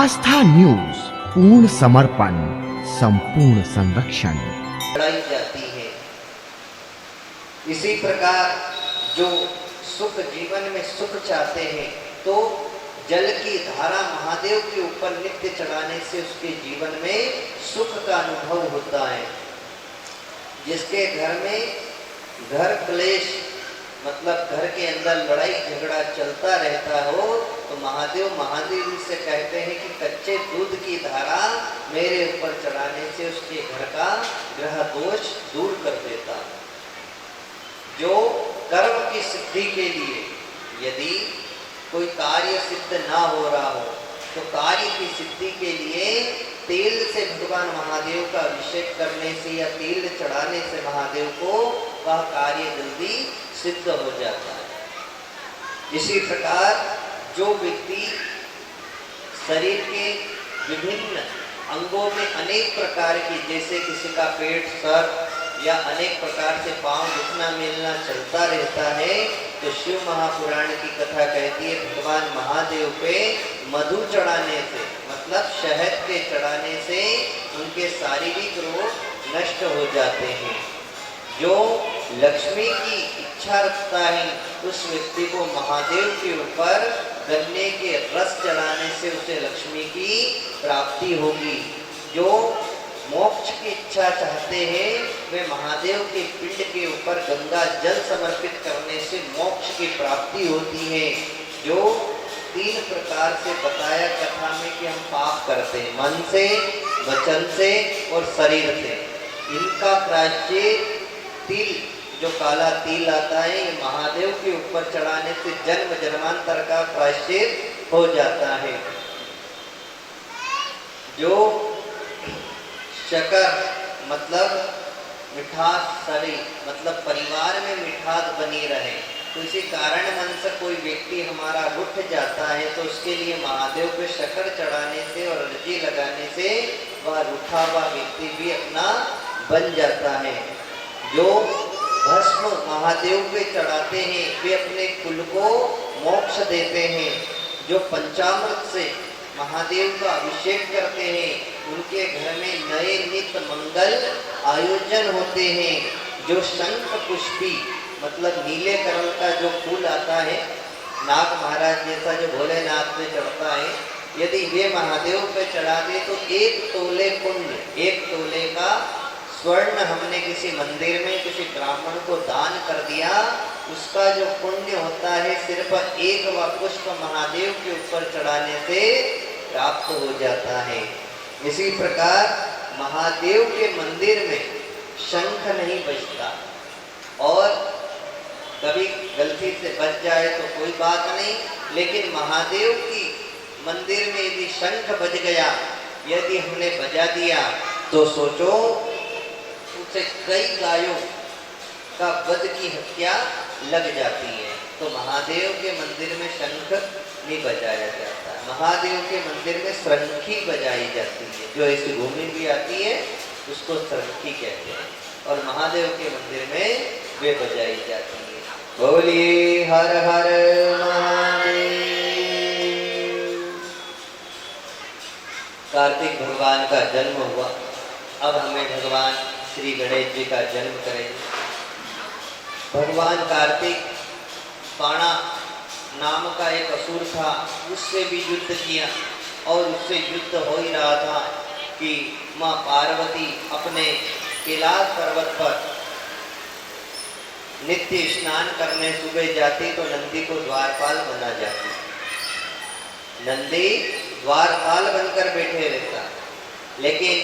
आस्था news, पूर्ण समर्पण, संपूर्ण संरक्षण। बढ़ाई जाती है। इसी प्रकार जो सुख जीवन में सुख चाहते हैं तो जल की धारा महादेव के ऊपर नित्य चढ़ाने से उसके जीवन में सुख का अनुभव होता है। जिसके घर में घर क्लेश मतलब घर के अंदर लड़ाई झगड़ा चलता रहता हो तो महादेव से कहते हैं कि कच्चे दूध की धारा मेरे ऊपर चढ़ाने से उसके घर का ग्रह दोष दूर कर देता। जो कर्म की सिद्धि के लिए यदि कोई कार्य सिद्ध ना हो रहा हो तो कार्य की सिद्धि के लिए तेल से भगवान महादेव का अभिषेक करने से या तेल चढ़ाने से महादेव को वह कार्य जल्दी सिद्ध हो जाता है। इसी प्रकार जो व्यक्ति शरीर के विभिन्न अंगों में अनेक प्रकार की, जैसे किसी का पेट, सर या अनेक प्रकार से पांव दुखना मिलना चलता रहता है तो शिव महापुराण की कथा कहती है भगवान महादेव पे मधु चढ़ाने से मतलब शहद के चढ़ाने से उनके शारीरिक रोग नष्ट हो जाते हैं। जो लक्ष्मी की इच्छा रखता है उस व्यक्ति को महादेव के ऊपर गन्ने के रस चढ़ाने से उसे लक्ष्मी की प्राप्ति होगी। जो मोक्ष की इच्छा चाहते हैं वे महादेव के पिंड के ऊपर गंगा जल समर्पित करने से मोक्ष की प्राप्ति होती है। जो 3 प्रकार से बताया कथा में कि हम पाप करते हैं मन से, वचन से और शरीर से। इनका प्रायश्चित तिल, जो काला तिल आता है, ये महादेव के ऊपर चढ़ाने से जन्म जन्मांतर का प्रायश्चित हो जाता है। जो शकर मतलब मिठास, शरीर मतलब परिवार में मिठास बनी रहे तो इसी कारण मन से कोई व्यक्ति हमारा उठ जाता है तो उसके लिए महादेव पे शक्कर चढ़ाने से और अर्जी लगाने से वह रूठा हुआ व्यक्ति भी अपना बन जाता है। जो भस्म महादेव पे चढ़ाते हैं वे अपने कुल को मोक्ष देते हैं। जो पंचामृत से महादेव का अभिषेक करते हैं उनके घर में नए नित्य मंगल आयोजन होते हैं। जो शंख पुष्पी मतलब नीले कलर का जो फूल आता है नाग महाराज जैसा जो भोलेनाथ पे चढ़ता है, यदि वे महादेव पे चढ़ा दे तो 1 तोले पुण्य, 1 तोले का स्वर्ण हमने किसी मंदिर में किसी ब्राह्मण को दान कर दिया, उसका जो पुण्य होता है सिर्फ 1 पुष्प महादेव के ऊपर चढ़ाने से प्राप्त हो जाता है। इसी प्रकार महादेव के मंदिर में शंख नहीं बजता और कभी गलती से बच जाए तो कोई बात नहीं, लेकिन महादेव की मंदिर में यदि शंख बज गया, यदि हमने बजा दिया तो सोचो उसे कई गायों का वध की हत्या लग जाती है। तो महादेव के मंदिर में शंख नहीं बजाया जाता। महादेव के मंदिर में शंखी बजाई जाती है। जो ऐसी भूमि भी आती है उसको शंखी कहते हैं और महादेव के मंदिर में वे बजाई जाती है। बोलिए हर हर महादेव। कार्तिक भगवान का जन्म हुआ, अब हमें भगवान श्री गणेश जी का जन्म करेंगे। भगवान कार्तिक पाणा नाम का एक असुर था, उससे भी युद्ध किया और उससे युद्ध हो ही रहा था कि माँ पार्वती अपने कैलाश पर्वत पर नित्य स्नान करने सुबह जाती तो नंदी को द्वारपाल बना जाती। नंदी द्वारपाल बनकर बैठे रहता, लेकिन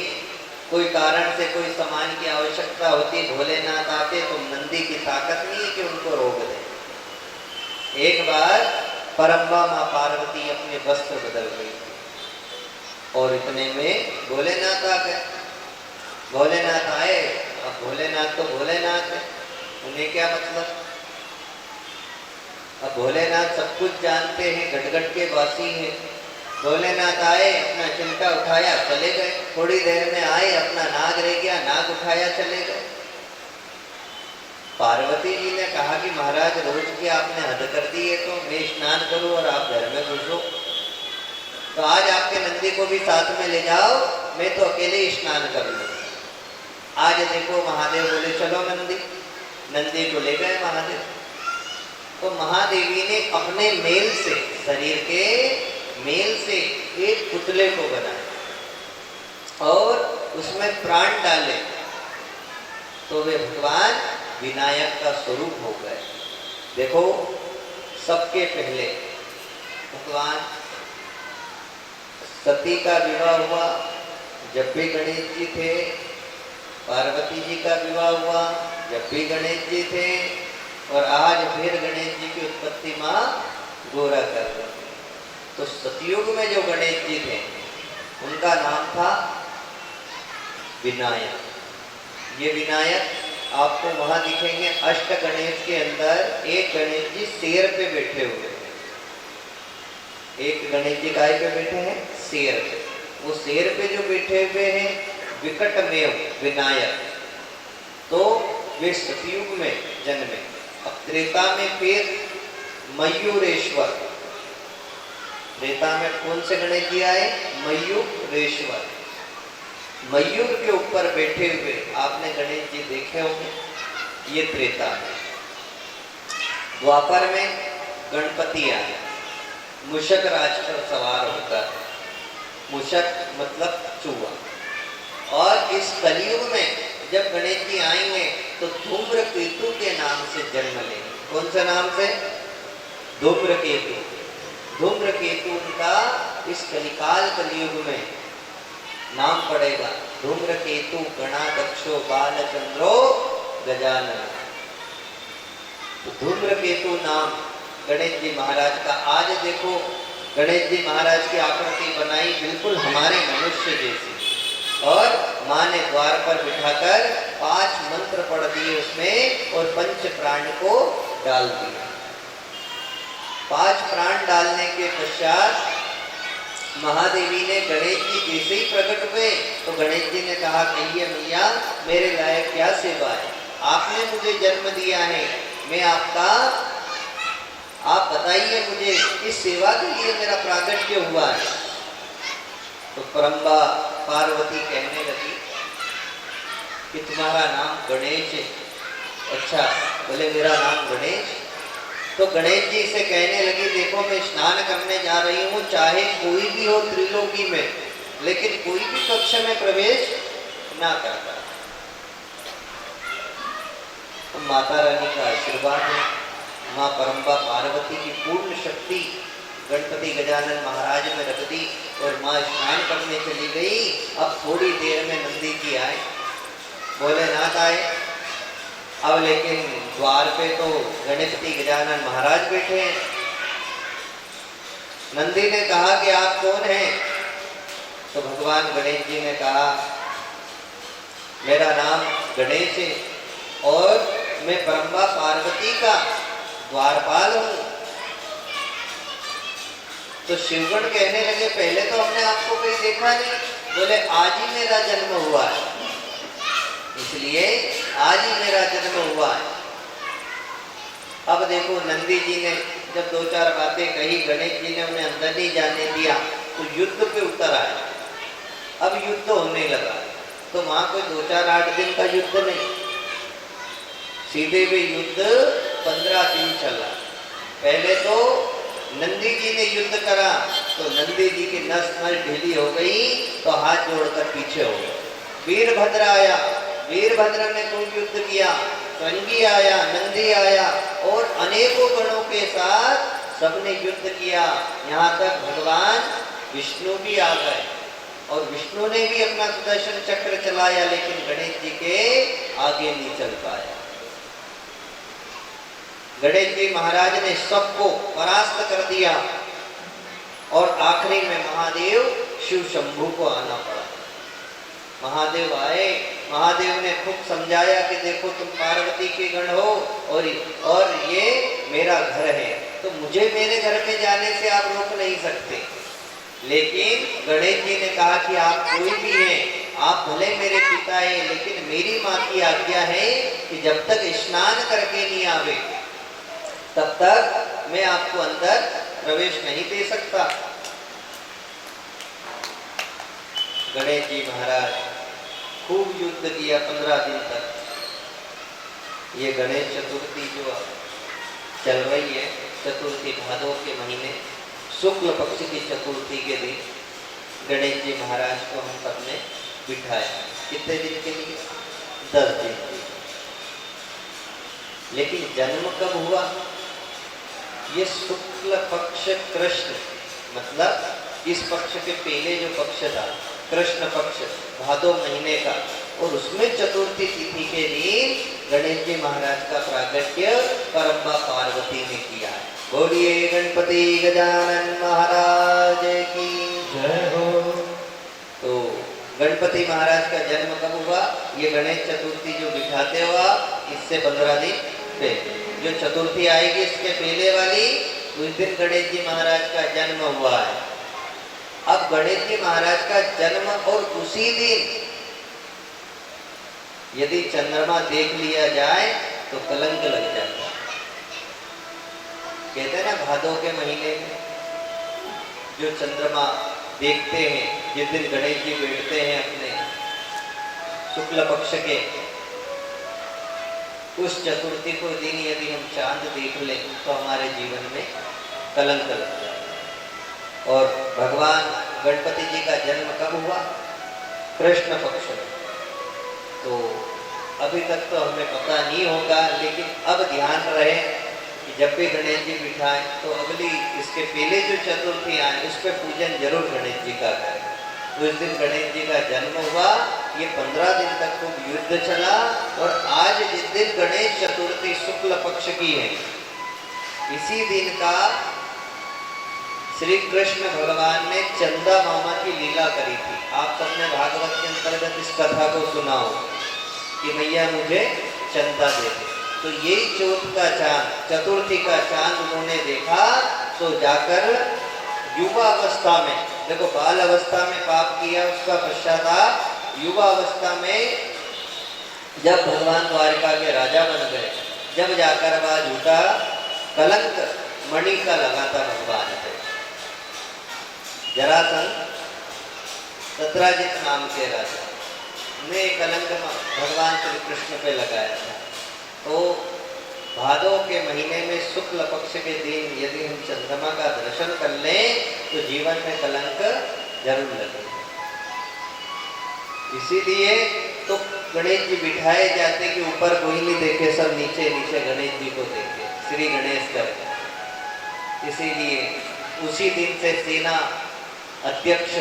कोई कारण से कोई सामान की आवश्यकता होती, भोलेनाथ आते तो नंदी की ताकत नहीं है कि उनको रोक दे। एक बार परम्बा माँ पार्वती अपने वस्त्र बदल गई और इतने में भोलेनाथ आ गए। भोलेनाथ आए, अब भोलेनाथ तो भोलेनाथ है, उन्हें क्या मतलब। अब भोलेनाथ सब कुछ जानते हैं, गटगट के वासी हैं। भोलेनाथ आए, अपना चिमटा उठाया, चले गए। थोड़ी देर में आए, अपना नाग रह गया, नाग उठाया, चले गए। पार्वती जी ने कहा कि महाराज रोज की आपने हद कर दी है, तो मैं स्नान करूं और आप घर में घुसो। तो आज आपके नंदी को भी साथ में ले जाओ, मैं तो अकेले ही स्नान कर लूँ। आज देखो महादेव बोले चलो नंदी को ले गए महादेव। तो महादेवी ने अपने मेल से, शरीर के मेल से एक पुतले को बनाया और उसमें प्राण डाले, तो वे भगवान विनायक का स्वरूप हो गए। देखो सबके पहले भगवान सती का विवाह हुआ, जब भी गणेश जी थे। पार्वती जी का विवाह हुआ, जब भी गणेश जी थे। और आज फिर गणेश जी की उत्पत्ति माँ गोरा कर रही। तो सतयुग में जो गणेश जी थे उनका नाम था विनायक। ये विनायक आपको वहां दिखेंगे अष्ट गणेश के अंदर। एक गणेश जी शेर पे बैठे हुए हैं, एक गणेश जी काय पे बैठे हैं, शेर पे। वो शेर पे जो बैठे हुए हैं विकटमेव विनायक, तो वे सतयुग में जन्मे। अब त्रेता में फिर मयूरेश्वर, त्रेता में कौन से गणेश जी आए, मयूरेश्वर। मयूर के ऊपर बैठे हुए आपने गणेश जी देखे होंगे, ये त्रेता है। द्वापर में गणपति आए, मूषक राज पर सवार होकर, मूषक मतलब चूहा। और इस कलयुग में जब गणेश जी आएंगे तो धूम्रकेतु के नाम से जन्म लेंगे। कौन से नाम से, धूम्रकेतु। धूम्रकेतु उनका इस कलिकाल कलयुग में नाम पड़ेगा, धूम्रकेतु गणाध्यक्षो बालचंद्रो गजानन। तो धूम्रकेतु नाम गणेश जी महाराज का। आज देखो गणेश जी महाराज की आकृति बनाई बिल्कुल हमारे मनुष्य जैसी, और माँ ने द्वार पर बिठाकर 5 मंत्र पढ़ दिए उसमें और 5 प्राण को डाल दिया। 5 प्राण डालने के पश्चात महादेवी ने गणेश जी जैसे ही प्रकट हुए तो गणेश जी ने कहा, कहिए मैया मेरे लायक क्या सेवा है, आपने मुझे जन्म दिया है, मैं आपका, आप बताइए मुझे इस सेवा के लिए मेरा प्रागट्य हुआ है। तो परम्बा पार्वती कहने लगी कि तुम्हारा नाम गणेश है। अच्छा, बोले मेरा नाम गणेश। तो गणेश जी से कहने लगी, देखो मैं स्नान करने जा रही हूँ, चाहे कोई भी हो त्रिलोकी में, लेकिन कोई भी कक्ष में प्रवेश ना करता। तो माता रानी का आशीर्वाद है, माँ परम्बा पार्वती की पूर्ण शक्ति गणपति गजानन महाराज में रख दी और माँ स्नान करने चली गई। अब थोड़ी देर में नंदी जी आए, भोलेनाथ आए। अब लेकिन द्वार पे तो गणपति गजानन महाराज बैठे हैं। नंदी ने कहा कि आप कौन हैं? तो भगवान गणेश जी ने कहा, मेरा नाम गणेश है और मैं परम्बा पार्वती का द्वारपाल हूँ। तो शिवगण कहने लगे, पहले तो हमने आपको कहीं देखा नहीं। बोले आज ही मेरा जन्म हुआ है, इसलिए आज ही मेरा जन्म हुआ है। अब देखो नंदी जी ने जब 2-4 बातें कही, गणेश जी ने उन्हें अंदर नहीं जाने दिया, तो युद्ध पे उतर आए। अब युद्ध होने लगा, तो वहां कोई 2-4-8 दिन का युद्ध नहीं, सीधे भी युद्ध 15 दिन चला। पहले तो नंदी जी ने युद्ध करा, तो नंदी जी की नस ढीली हो गई, तो हाथ जोड़कर पीछे हो गए। वीरभद्र आया, वीरभद्र ने खूब युद्ध किया, संगी आया, नंदी आया और अनेकों गणों के साथ सबने युद्ध किया। यहाँ तक भगवान विष्णु भी आ गए और विष्णु ने भी अपना सुदर्शन चक्र चलाया, लेकिन गणेश जी के आगे नहीं चल पाया। गणेश जी महाराज ने सबको परास्त कर दिया और आखिरी में महादेव शिव शंभू को आना पड़ा। महादेव आए, महादेव ने खूब समझाया कि देखो तुम पार्वती के गण हो और ये मेरा घर है, तो मुझे मेरे घर में जाने से आप रोक नहीं सकते। लेकिन गणेश जी ने कहा कि आप कोई भी हैं, आप भले मेरे पिता हैं, लेकिन मेरी माँ की आज्ञा है कि जब तक स्नान करके नहीं आवे तब तक मैं आपको अंदर प्रवेश नहीं दे सकता। गणेश जी महाराज खूब युद्ध किया 15 दिन तक। ये गणेश चतुर्थी जो चल रही है, चतुर्थी भादों के महीने शुक्ल पक्ष की चतुर्थी के दिन गणेश जी महाराज को हम सबने बिठाया। कितने दिन के लिए? 10 दिन के लिए। लेकिन जन्म कब हुआ? ये शुक्ल पक्ष कृष्ण, मतलब इस पक्ष के पहले जो पक्ष था कृष्ण पक्ष भादो महीने का, और उसमें चतुर्थी तिथि के दिन गणेश जी महाराज का प्रागट्य परम्बा पार्वती ने किया है। बोलिए गणपति गजानन महाराज की जय हो। तो गणपति महाराज का जन्म कब हुआ? ये गणेश चतुर्थी जो बिठाते हुआ इससे 15 दिन पहले, जो चतुर्थी आएगी इसके पहले वाली, उस दिन गणेश जी महाराज का जन्म हुआ है। अब गणेश जी महाराज का जन्म और उसी दिन यदि चंद्रमा देख लिया जाए तो कलंक लग जाता है। कहते हैं ना भादों के महीने में जो चंद्रमा देखते हैं, जिस दिन गणेश जी बैठते हैं अपने शुक्ल पक्ष के, उस चतुर्थी को दिन यदि हम चांद देख लें तो हमारे जीवन में कलंक लग जाए। और भगवान गणपति जी का जन्म कब हुआ? कृष्ण पक्ष में। तो अभी तक तो हमें पता नहीं होगा, लेकिन अब ध्यान रहे कि जब भी गणेश जी बिठाएं तो अगली इसके पहले जो चतुर्थी आए उस पर पूजन जरूर गणेश जी का करें। उस दिन गणेश जी का जन्म हुआ, ये 15 दिन तक खूब युद्ध चला, और आज जिस दिन गणेश चतुर्थी शुक्ल पक्ष की है, इसी दिन का श्री कृष्ण भगवान ने चंदा मामा की लीला करी थी। आप सबने भागवत के अंतर्गत इस कथा को सुना हो कि मैया मुझे चंदा दे दे। तो यही चौथ का चांद, चतुर्थी का चांद उन्होंने देखा, तो जाकर युवा अवस्था में, देखो बाल अवस्था में पाप किया उसका पश्चाताप, युवा अवस्था में जब भगवान द्वारिका के राजा बन गए, जब जाकर वह झूठा कलंक मणि का लगाता भगवान थे। जरासंध सत्राजित नाम के राजा ने कलंक भगवान श्री कृष्ण पे लगाया था। तो भादों के महीने में शुक्ल पक्ष के दिन यदि हम चंद्रमा का दर्शन कर लें तो जीवन में कलंक जरूर लगे। इसीलिए तो गणेश जी बिठाए जाते कि ऊपर कोई नहीं देखे, सब नीचे नीचे गणेश जी को देखे, श्री गणेश करके। इसीलिए उसी दिन से सेना अध्यक्ष,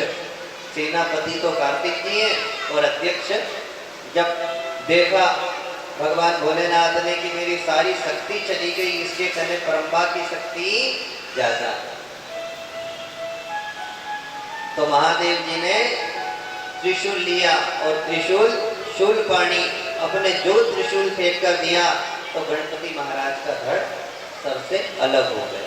सेनापति तो कार्तिक जी हैं, और अध्यक्ष जब देखा भगवान भोलेनाथ ने कि मेरी सारी शक्ति चली गई, इसके कहने परम्बा की शक्ति ज्यादा, तो महादेव जी ने त्रिशूल लिया, और त्रिशूल शूल पानी अपने जो त्रिशूल फेंक कर दिया, तो गणपति महाराज का धड़ सर से अलग हो गया।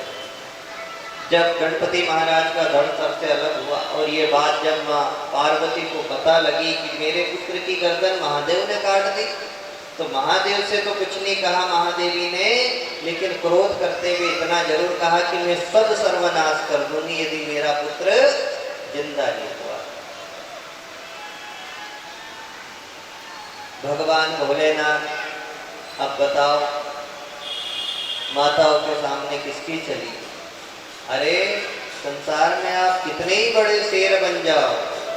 जब गणपति महाराज का धड़ सर से अलग हुआ, और ये बात जब माँ पार्वती को पता लगी कि मेरे पुत्र की गर्दन महादेव ने काट दी, तो महादेव से तो कुछ नहीं कहा महादेवी ने, लेकिन क्रोध करते हुए इतना जरूर कहा कि मैं सब सर्वनाश कर दूंगी यदि मेरा पुत्र जिंदा नहीं हुआ। भगवान भोलेनाथ, अब बताओ माताओं के सामने किसकी चली? अरे संसार में आप कितने ही बड़े शेर बन जाओ,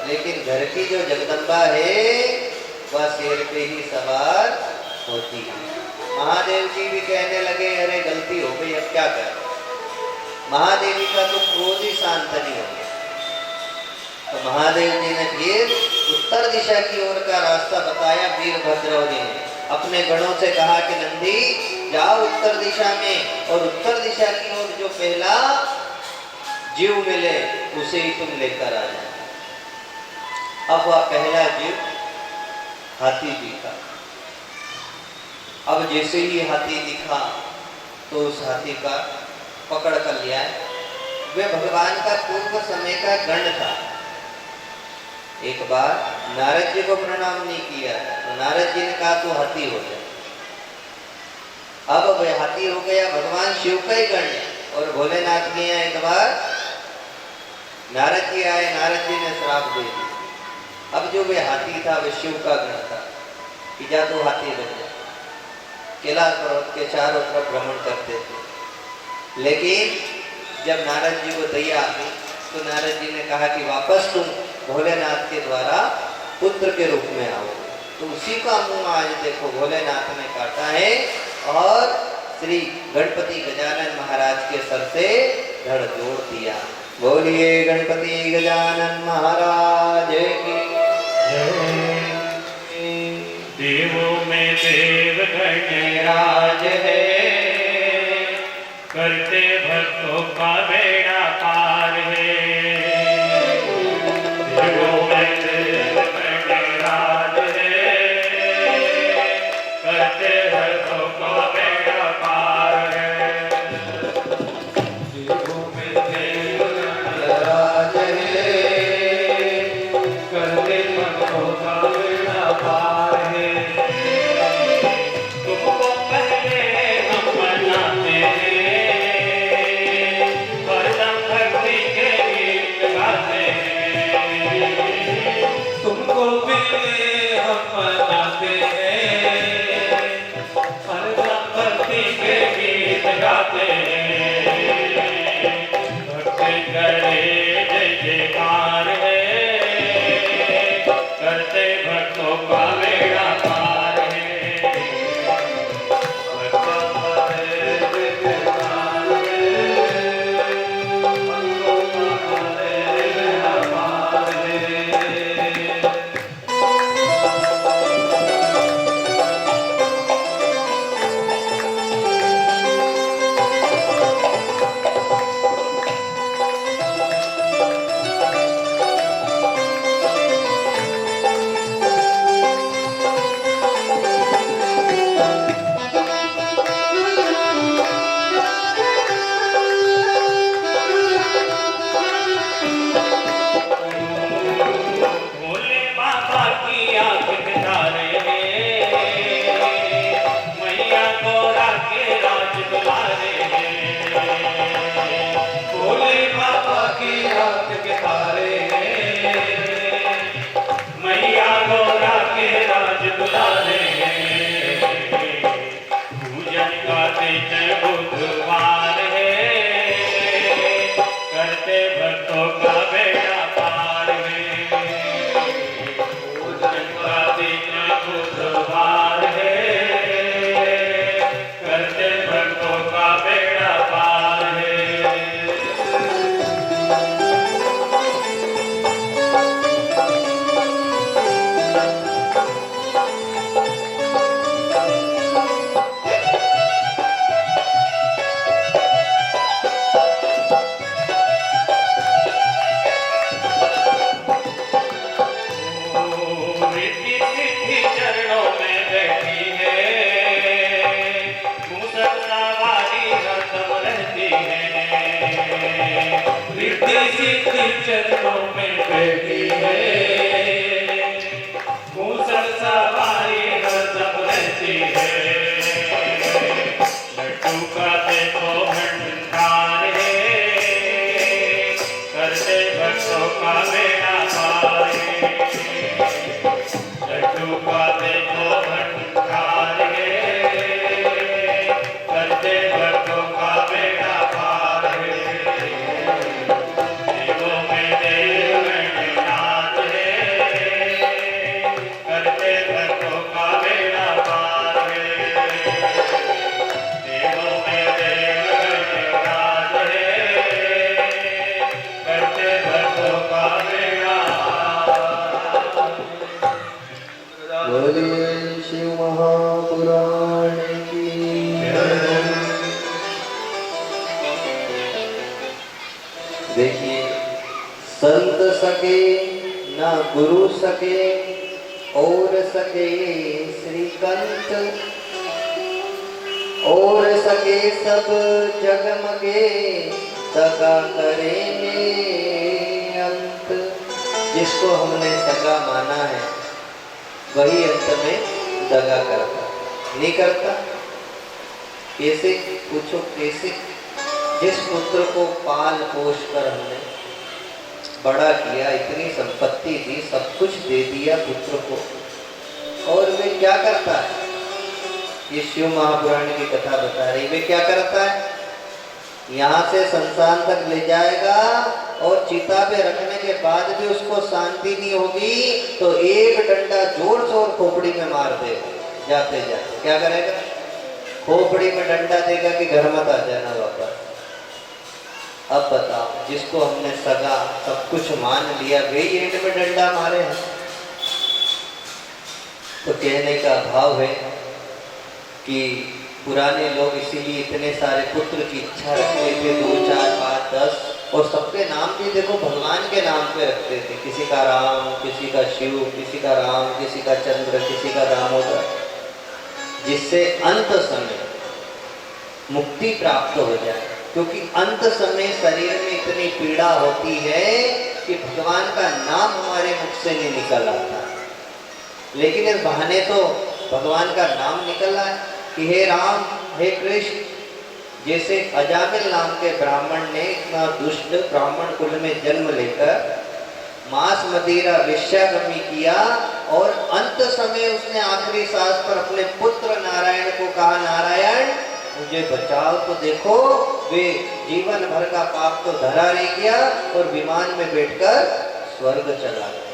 लेकिन घर की जो जगदम्बा है वह शेर पे ही सवार होती है। महादेव जी भी कहने लगे अरे गलती हो गई, अब क्या करें। महादेवी का तो क्रोध ही शांत नहीं हो गया, तो महादेव जी ने फिर उत्तर दिशा की ओर का रास्ता बताया। वीरभद्र जी ने अपने गणों से कहा कि नंदी जाओ उत्तर दिशा में, और उत्तर दिशा की ओर जो पहला जीव मिले उसे ही तुम लेकर आ जाओ। अब वह पहला जीव हाथी दिखा। अब जैसे ही हाथी दिखा तो उस हाथी का पकड़ कर लिया। वे भगवान का पूर्व समय का गण था। एक बार नारद जी को प्रणाम नहीं किया, तो नारद जी ने कहा तू हाथी हो जा। अब वह हाथी हो गया, भगवान शिव का ही गण। और भोलेनाथ के यहाँ एक बार नारद जी आए, नारद जी ने श्राप दे दिया अब जो वे हाथी था वे शिव का गण था कि जा तो हाथी बन जा। कैलाश पर्वत के चारों तरफ भ्रमण करते थे। लेकिन जब नारद जी को दया आ गई तो नारद जी ने कहा कि वापस तुम भोलेनाथ के द्वारा पुत्र के रूप में आओ। तो उसी का मुंह आज देखो भोलेनाथ ने काटा है और श्री गणपति गजानन महाराज के सर से धड़ जोड़ दिया। बोलिए गणपति गजानन महाराज की जय। देवों में देव गणराज है, करते भक्तों का बेड़ा पार है। देवों में देव गणराज है, करते भक्तों का बेड़ा पार है। देवों में देव गणराज है, करते भक्तों का बेड़ा पार है। तुमको पहले हम मनाते हैं, हरदम भक्ति के गीत गाते हैं। तुमको पहले हम मनाते हैं, हरदम भक्ति के गीत गाते हैं। भक्ति करे जय जयकार है, करते भक्तों का बेड़ा पार है। भक्तों का बेड़ा पार है, भक्तों का बेड़ा पार है। भोले बाबा की आंख के तारे हैं, मैया गौरा के राज दुलारे हैं। भोले बाबा की आंख के तारे हैं, मैया गौरा के राज दुलारे हैं। पूजन का दिन बुधवार है, करते भक्तों का बेड़ा पार है। पूजन का दिन बुधवार है, करते भक्तों का बेड़ा पार है। रिद्धि सिद्धि चरणों में बैठी है, मूसक सवारी हरदम रहती है। रिद्धि सिद्धि चरणों में बैठी है, मूसक सवारी हरदम रहती है। लड्डू का देखो भंडार है, करते भक्तों का बेड़ा पार है। लड्डू का देखो भंडार है, करते भक्तों का बेड़ा पार है। देवों में देव गणनाथ है, करते भक्तों का बेड़ा पार है। देवों में देव गणनाथ है, करते भक्तों का बेड़ा बोलिए शिव महापुराण की देखिए संत सके ना गुरु सके और सके श्रीकंठ और सके सब जगमगे सगा करेंगे अंत। जिसको हमने सगा माना है वही अंत में दगा करता नहीं करता। कैसे पूछो कैसे? जिस पुत्र को पाल पोष कर हमने बड़ा किया, इतनी संपत्ति दी, सब कुछ दे दिया पुत्र को, और वे क्या करता है? ये शिव महापुराण की कथा बता रही, वे क्या करता है? यहाँ से संसान तक ले जाएगा और चिता पे रखने के बाद भी उसको शांति नहीं होगी तो एक डंडा जोर से और खोपड़ी में मार देगा। जाते जाते क्या करेगा? खोपड़ी में डंडा देगा कि घर मत आ जाना वापस। अब बताओ, जिसको हमने सगा सब कुछ मान लिया, वे एंड में डंडा मारे हैं। तो कहने का भाव है कि पुराने लोग इसीलिए इतने सारे पुत्र की इच्छा रखते थे, 2, 4, 5, 10, और सबके नाम भी देखो भगवान के नाम पे रखते थे। किसी का राम, किसी का शिव, किसी का राम, किसी का चंद्र, किसी का दामोदर, जिससे अंत समय मुक्ति प्राप्त हो जाए। क्योंकि अंत समय शरीर में इतनी पीड़ा होती है कि भगवान का नाम हमारे मुख से नहीं निकल आता, लेकिन इस बहाने तो भगवान का नाम निकल रहा है कि हे राम, हे कृष्ण। जैसे अजामिल नाम के ब्राह्मण ने इतना दुष्ट ब्राह्मण कुल में जन्म लेकर मांस मदिरा वेश्यागमी किया, और अंत समय उसने आखिरी सांस पर अपने पुत्र नारायण को कहा, नारायण मुझे बचाओ। तो देखो, वे जीवन भर का पाप तो धरा रह गया और विमान में बैठकर स्वर्ग चला गया।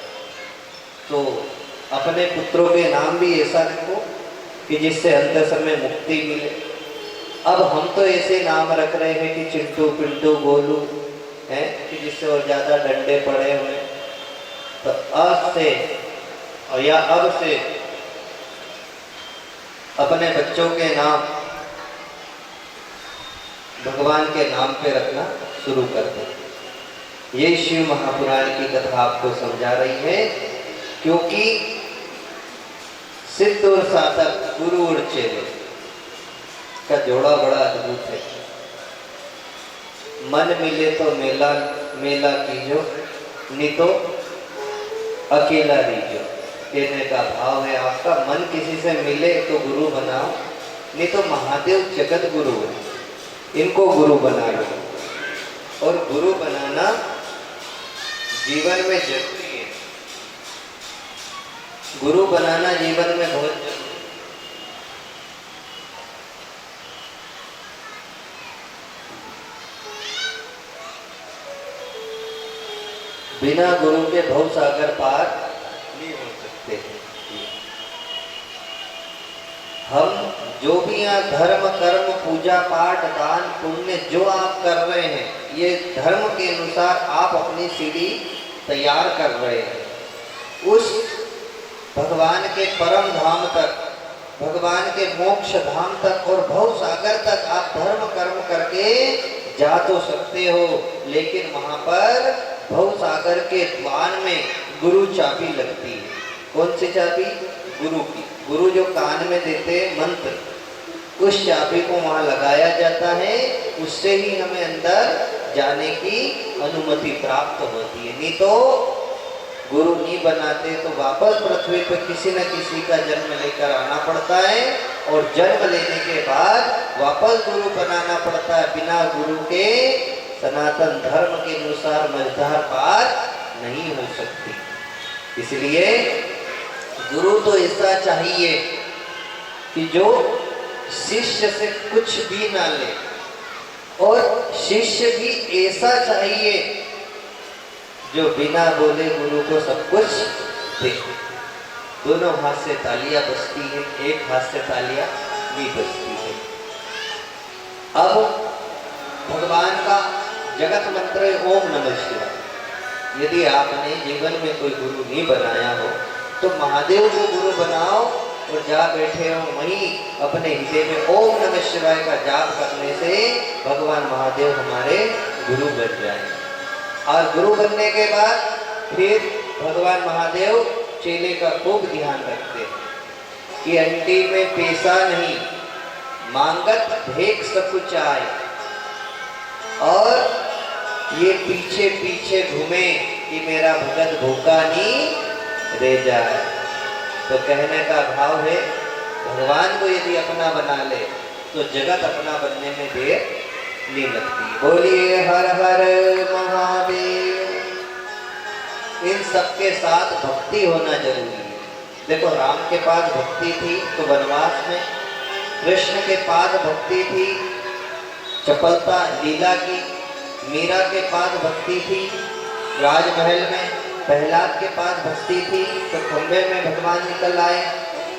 तो अपने पुत्रों के नाम भी ऐसा रखो कि जिससे अंत समय मुक्ति मिले। अब हम तो ऐसे नाम रख रहे हैं कि चिंटू, पिंटू, गोलू हैं, कि जिससे और ज्यादा डंडे पड़े हुए। तो अब से और या अब से अपने बच्चों के नाम भगवान के नाम पे रखना शुरू कर दें। ये शिव महापुराण की कथा आपको समझा रही है, क्योंकि सिद्ध और साधक, गुरु और चेले का जोड़ा बड़ा अद्भुत है। मन मिले तो मेला मेला कीजो, नहीं तो अकेला रहीजो। कहने का भाव है आपका, मन किसी से मिले तो गुरु बनाओ, नहीं तो महादेव जगत गुरु है, इनको गुरु बना लो। और गुरु बनाना जीवन में जरूरी है, गुरु बनाना जीवन में बहुत जरूरी है। बिना गुरु के भव सागर पार नहीं हो सकते। हम जो भी यहाँ धर्म, कर्म, पूजा पाठ, दान, पुण्य जो आप कर रहे हैं, ये धर्म के अनुसार आप अपनी सीढ़ी तैयार कर रहे हैं। उस भगवान के परम धाम तक, भगवान के मोक्ष धाम तक और भव सागर तक आप धर्म कर्म करके जा तो सकते हो, लेकिन वहां पर भव सागर के द्वार में गुरु चाबी लगती है। कौन सी चाबी? गुरु की। गुरु जो कान में देते मंत्र, उस चाबी को वहां लगाया जाता है, उससे ही हमें अंदर जाने की अनुमति प्राप्त होती है। नहीं तो गुरु नहीं बनाते तो वापस पृथ्वी पर किसी न किसी का जन्म लेकर आना पड़ता है, और जन्म लेने के बाद वापस गुरु बनाना पड़ता है। बिना गुरु के सनातन धर्म के अनुसार मझधार पार नहीं हो सकती। इसलिए गुरु तो ऐसा चाहिए कि जो शिष्य से कुछ भी ना ले, और शिष्य भी ऐसा चाहिए जो बिना बोले गुरु को सब कुछ दे। दोनों हाथ से तालियां बजती है, एक हाथ से तालियां नहीं बजती है। अब भगवान का जगत मंत्र है ओम नमः शिवाय। यदि आपने जीवन में कोई गुरु नहीं बनाया हो तो महादेव को गुरु बनाओ, और जा बैठे हो वहीं अपने हृदय में ओम नमः शिवाय का जाप करने से भगवान महादेव हमारे गुरु बन जाए। और गुरु बनने के बाद फिर भगवान महादेव चेले का खूब ध्यान रखते हैं कि अंटी में पैसा नहीं, मांगत भेक सकुचाए, और ये पीछे पीछे घूमे कि मेरा भगत भूखा नहीं रह जाए। तो कहने का भाव है, भगवान को यदि अपना बना ले तो जगत अपना बनने में देर नहीं लगती। बोलिए हर हर महादेव। इन सबके साथ भक्ति होना जरूरी है। देखो, राम के पास भक्ति थी तो वनवास में, कृष्ण के पास भक्ति थी चपलता लीला की, मीरा के पास भक्ति थी राजमहल में, प्रहलाद के पास भक्ति थी तो खंबे में भगवान निकल आए।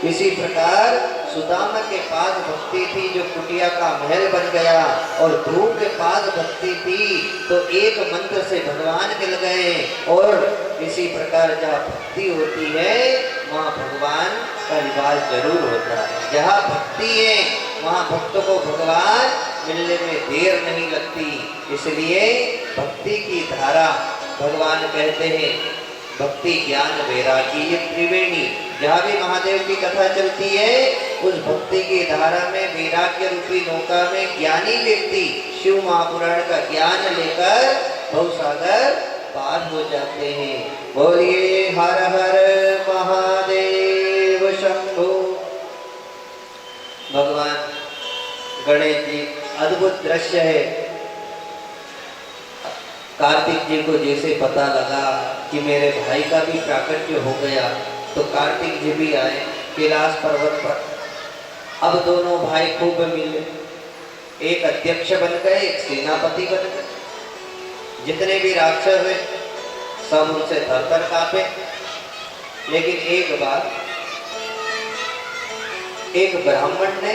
इसी प्रकार सुदामा के पास भक्ति थी जो कुटिया का महल बन गया, और ध्रुव के पास भक्ति थी तो एक मंत्र से भगवान मिल गए। और इसी प्रकार जहाँ भक्ति होती है वहाँ भगवान का निवास जरूर होता है। जहाँ भक्ति है वहाँ भक्त को भगवान मिलने में देर नहीं लगती। इसलिए भक्ति की धारा भगवान कहते हैं भक्ति ज्ञान वैरागी ये त्रिवेणी। जहाँ भी महादेव की कथा चलती है उस भक्ति की धारा में वैराग्य रूपी नौका में ज्ञानी व्यक्ति शिव महापुराण का ज्ञान लेकर भवसागर पार हो जाते हैं। बोलिए हर हर महादेव शंभो। भगवान गणेश जी अद्भुत दृश्य है। कार्तिक जी को जैसे पता लगा कि मेरे भाई का भी प्राकट्य हो गया तो कार्तिक जी भी आए कैलाश पर्वत पर। अब दोनों भाई खूब मिले, एक अध्यक्ष बन गए, एक सेनापति बन गए। जितने भी राक्षस हैं सब उनसे थर-थर कांपे। लेकिन एक बार एक ब्राह्मण ने,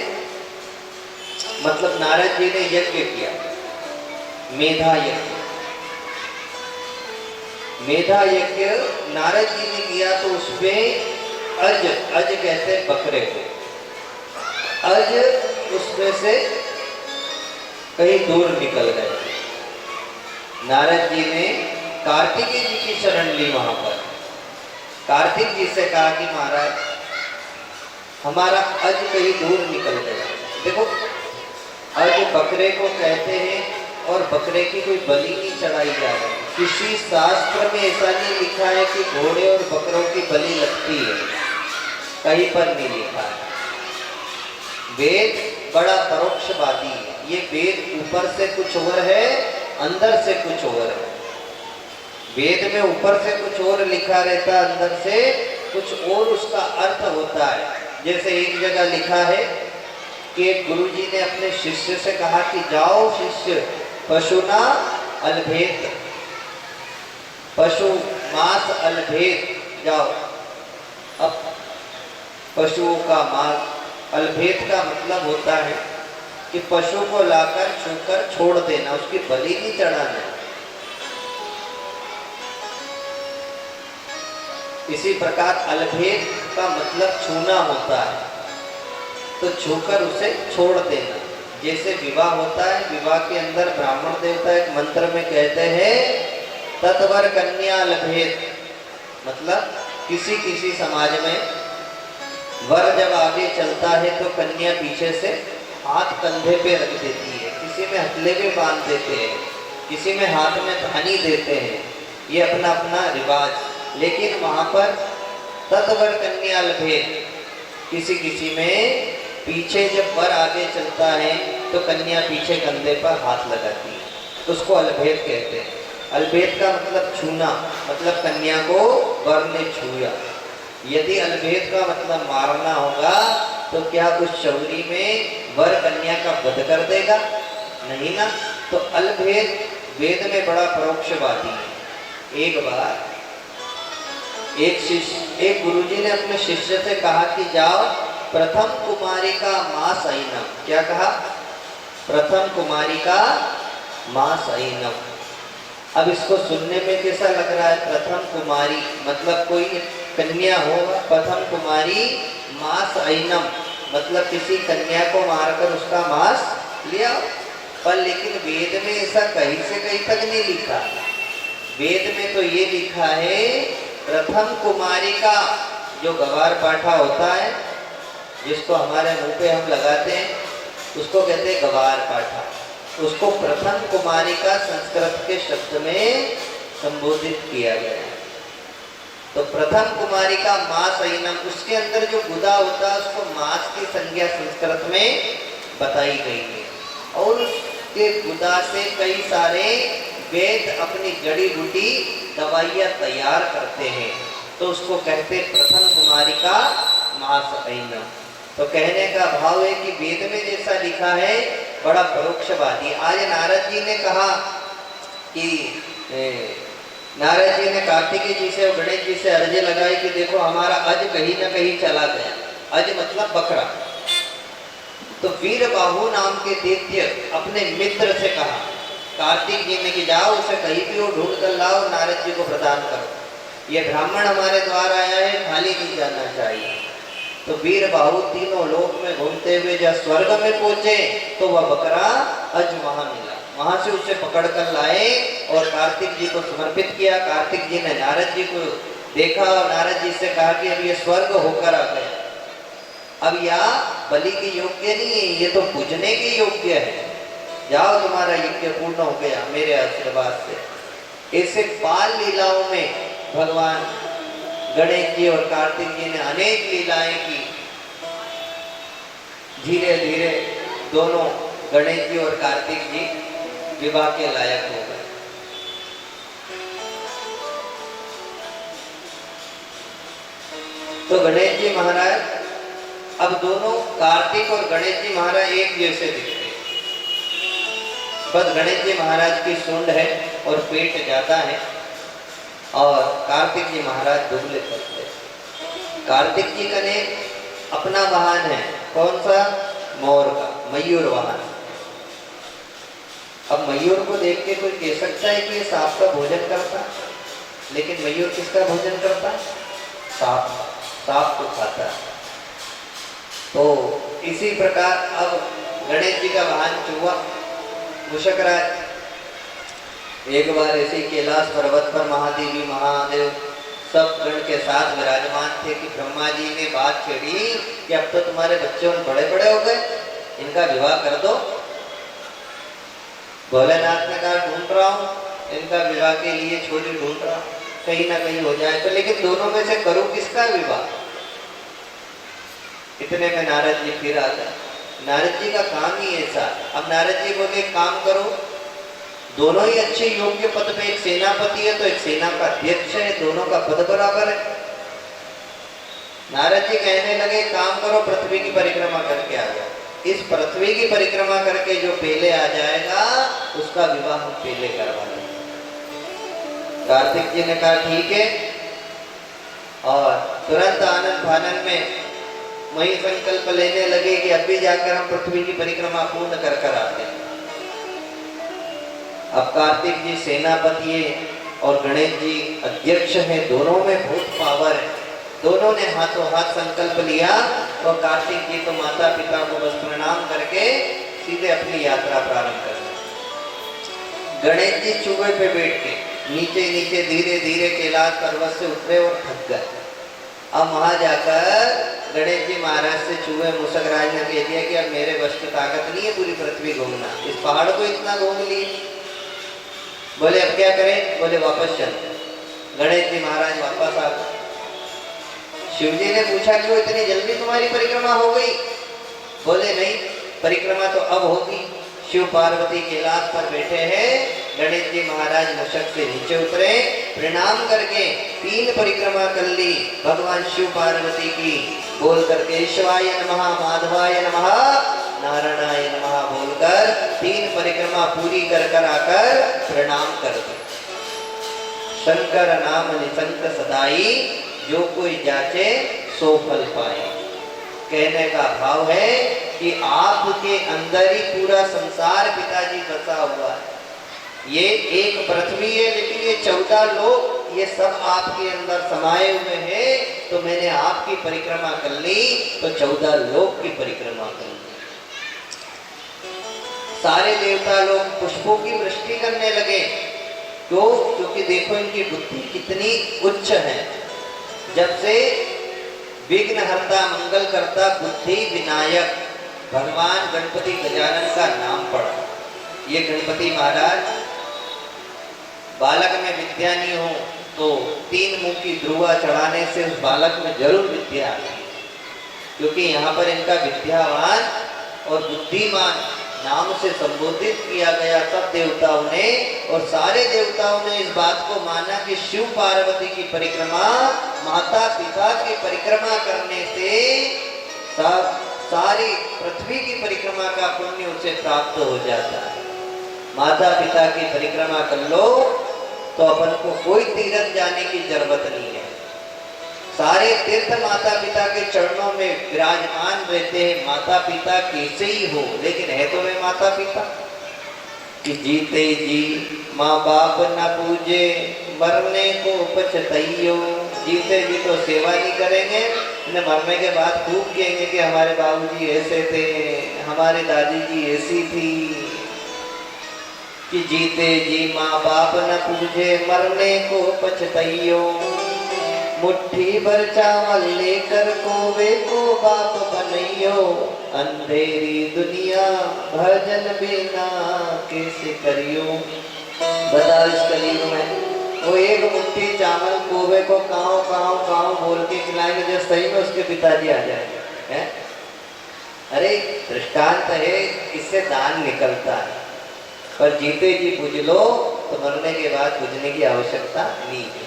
मतलब नारद जी ने यज्ञ किया, मेधा यज्ञ। मेधा यज्ञ नारद जी ने किया तो उसमें अज कहते हैं बकरे को, अज उसमें से कहीं दूर निकल गए। नारद जी ने कार्तिकेय जी की शरण ली। वहां पर कार्तिक जी से कहा कि महाराज हमारा अज कहीं दूर निकल गया। देखो, अज बकरे को कहते हैं और बकरे की कोई बलि नहीं चढ़ाई जा रही। किसी शास्त्र में ऐसा नहीं लिखा है कि घोड़े और बकरों की बलि लगती है, कहीं पर नहीं लिखा है। वेद बड़ा परोक्षवादी है। ये वेद ऊपर से कुछ और है, अंदर से कुछ और है। वेद में ऊपर से कुछ और लिखा रहता है, अंदर से कुछ और उसका अर्थ होता है। जैसे एक जगह लिखा है कि एक गुरुजी ने अपने शिष्य से कहा कि जाओ शिष्य, पशुना अलभेत, पशु मांस अलभेत जाओ। अब पशुओं का मांस, अलभेत का मतलब होता है कि पशु को लाकर छूकर छोड़ देना, उसकी बलि नहीं चढ़ाना। इसी प्रकार अलभेत का मतलब छूना होता है, तो छूकर उसे छोड़ देना। जैसे विवाह होता है, विवाह के अंदर ब्राह्मण देवता एक मंत्र में कहते हैं तत्वर कन्या लभेत, मतलब किसी किसी समाज में वर जब आगे चलता है तो कन्या पीछे से हाथ कंधे पे रख देती है, किसी में हथले पे बांध देते हैं, किसी में हाथ में धानी देते हैं। ये अपना अपना रिवाज। लेकिन वहाँ पर तत्वर कन्या लभेत, किसी किसी में पीछे जब वर आगे चलता है तो कन्या पीछे कंधे पर हाथ लगाती है, उसको अलभेद कहते हैं। अलभेद का मतलब छूना, मतलब कन्या को वर ने छुआ। यदि अलभेद का मतलब मारना होगा तो क्या उस शौरी में वर कन्या का वध कर देगा? नहीं ना। तो अलभेद वेद में बड़ा परोक्षवादी है। एक बार एक गुरुजी ने अपने शिष्य से कहा कि जाओ प्रथम कुमारी का मास ऐनम। क्या कहा? प्रथम कुमारी का मास ऐनम। अब इसको सुनने में कैसा लग रहा है? प्रथम कुमारी मतलब कोई कन्या हो, प्रथम कुमारी मास ऐनम मतलब किसी कन्या को मारकर उसका मांस लिया। पर लेकिन वेद में ऐसा कहीं से कहीं तक नहीं लिखा। वेद में तो ये लिखा है प्रथम कुमारी का, जो गवार पाठा होता है जिसको हमारे मुंह पे हम लगाते हैं उसको कहते हैं गवार पाठा। उसको प्रथम कुमारी का संस्कृत के शब्द में संबोधित किया गया है। तो प्रथम कुमारी का मास ऐनम, उसके अंदर जो गुदा होता है उसको मास की संज्ञा संस्कृत में बताई गई है। और उसके गुदा से कई सारे वेद अपनी जड़ी बूटी दवाइयाँ तैयार करते हैं तो उसको कहते प्रथम कुमारिका महासैनम। तो कहने का भाव है कि वेद में जैसा लिखा है बड़ा परोक्षवादी। आज नारद जी ने कहा कि नारद जी ने कार्तिकेय जी से और गणेश जी से अर्जी लगाई कि देखो हमारा अज कहीं ना कहीं चला गया। अज मतलब बकरा। तो वीर बाहु नाम के दैत्य अपने मित्र से कहा कार्तिक जी ने कि जाओ उसे कहीं भी वो ढूंढ कर लाओ, नारद जी को प्रदान करो। ये ब्राह्मण हमारे द्वार आया है, खाली नहीं जाना चाहिए। तो वीर बाहु तीनों लोक में घूमते हुए जब स्वर्ग में पहुंचे तो वह बकरा अज वहां मिला। वहां से उसे पकड़ कर लाए और कार्तिक जी को समर्पित किया। कार्तिक जी ने नारद जी को देखा और नारद जी से कहा कि अब ये स्वर्ग होकर आ गया, अब यह बलि के योग्य नहीं है, ये तो पूजने के योग्य है। जाओ तुम्हारा यज्ञ पूर्ण हो गया मेरे आशीर्वाद से। ऐसे बाल लीलाओं में भगवान गणेश जी और कार्तिक जी ने अनेक लीलाएं की। धीरे धीरे दोनों गणेश जी और कार्तिक जी विवाह के लायक हो गए। तो गणेश जी महाराज, अब दोनों कार्तिक और गणेश जी महाराज एक जैसे दिखते हैं, बस गणेश जी महाराज की सूंड है और पेट ज्यादा है और कार्तिक जी महाराज दुबले पतले। कार्तिक जी का ने अपना वाहन है, कौन सा? मोर का, मयूर वाहन। अब मयूर को देख के कोई कह सकता है कि ये सांप का भोजन करता, लेकिन मयूर किसका भोजन करता? सांप। सांप को खाता है। तो इसी प्रकार अब गणेश जी का वाहन चूहा मुशकराज। एक बार ऐसे कैलाश पर्वत पर महादेवी महादेव सब गण के साथ विराजमान थे कि ब्रह्मा जी ने बात छेड़ी कि अब तो तुम्हारे बच्चे बड़े बड़े हो गए, इनका विवाह कर दो। भोलेनाथ ने कहा ढूंढ रहा हूँ, इनका विवाह के लिए छोरी ढूंढ रहा हूँ, कहीं ना कहीं हो जाए तो, लेकिन दोनों में से करूँ किसका विवाह? इतने में नारद जी फिर आ गए। नारद जी का काम ही ऐसा। अब नारद जी बोले काम करो, दोनों ही अच्छे योग्य पद पे, एक सेनापति है तो एक सेना का अध्यक्ष है, दोनों का पद बराबर है। नारद जी कहने लगे काम करो, पृथ्वी की परिक्रमा करके आ जाओ। इस पृथ्वी की परिक्रमा करके जो पहले आ जाएगा उसका विवाह हम पहले करवा देंगे। कार्तिक जी ने कहा ठीक है, और तुरंत आनंद फानन में वही संकल्प लेने लगे कि अभी जाकर हम पृथ्वी की परिक्रमा पूर्ण कर कर आते हैं। अब कार्तिक जी सेनापति है और गणेश जी अध्यक्ष हैं, दोनों में बहुत पावर है। दोनों ने हाथों हाथ संकल्प लिया और कार्तिक जी तो माता पिता को बस प्रणाम करके सीधे अपनी यात्रा प्रारंभ कर दी। गणेश जी चूहे पे बैठ के नीचे नीचे धीरे धीरे कैलाश पर्वत से उतरे और थक गए। अब वहां जाकर गणेश जी महाराज से चूहे मुसकराज ने कह दिया कि अब मेरे बस की ताकत नहीं है पूरी पृथ्वी घूमना, इस पहाड़ को इतना घूम लिए। बोले अब क्या करें? बोले वापस चलते। गणेश जी महाराज वापस आ गए। शिव जी ने पूछा क्यों इतनी जल्दी तुम्हारी परिक्रमा हो गई? बोले नहीं, परिक्रमा तो अब होगी। शिव पार्वती कैलाश पर बैठे हैं, गणेश जी महाराज मशक से नीचे उतरे, प्रणाम करके 3 परिक्रमा कर ली भगवान शिव पार्वती की, बोल करके शिवाय नमः, माधवाय नमः, नारायणाय नमः बोलकर 3 परिक्रमा पूरी कर कर आकर प्रणाम कर दी। शंकर नाम निसंक सदाई, जो कोई जाचे सो फल पाए। कहने का भाव है कि आपके अंदर ही पूरा संसार पिताजी बसा हुआ है। ये एक पृथ्वी है लेकिन ये 14 लोग ये सब आपके अंदर समाये हुए हैं। तो मैंने आपकी परिक्रमा कर ली तो 14 लोग की परिक्रमा कर ली। सारे देवता लोग पुष्पों की वृष्टि करने लगे। क्यों? क्योंकि देखो इनकी बुद्धि कितनी उच्च है। जब से विघ्नहर्ता मंगल करता बुद्धि विनायक भगवान गणपति गजानन का नाम पड़ा। ये गणपति महाराज बालक में विद्या नहीं हो तो 3 मुंह की ध्रुवा चढ़ाने से उस बालक में जरूर विद्या आती है, क्योंकि यहाँ पर इनका विद्यावान और बुद्धिमान नाम से संबोधित किया गया सब देवताओं ने, और सारे देवताओं ने इस बात को माना कि शिव पार्वती की परिक्रमा माता पिता की परिक्रमा करने से सब सारी पृथ्वी की परिक्रमा का पुण्य उसे प्राप्त हो जाता है। माता पिता की परिक्रमा कर लो तो अपन को कोई तीर्थ जाने की जरूरत नहीं है। सारे तीर्थ माता पिता के चरणों में विराजमान रहते हैं। माता पिता कैसे ही हो, लेकिन है तो वे माता पिता कि जीते जी माँ बाप न पूजे, मरने को पछताइयो। जीते जी तो सेवा नहीं करेंगे, मरने के बाद खूब कहेंगे कि हमारे बाबूजी ऐसे थे, हमारे दादी जी ऐसी थी। कि जीते जी माँ बाप न पूजे, मरने को पछताइयो। मुट्ठी भर चावल लेकर कोवे को बाप बनइयो। अंधेरी दुनिया भजन बिना कैसे करियो। बताओ इस कलयुग में वो एक मुट्ठी चावल कोवे को काव काव काव बोल के खिलाएंगे जो सही में उसके पिताजी आ जाएंगे, हैं? अरे दृष्टांत है, इससे दान निकलता है। पर जीते जी पूज लो तो मरने के बाद पूजने की आवश्यकता नहीं है।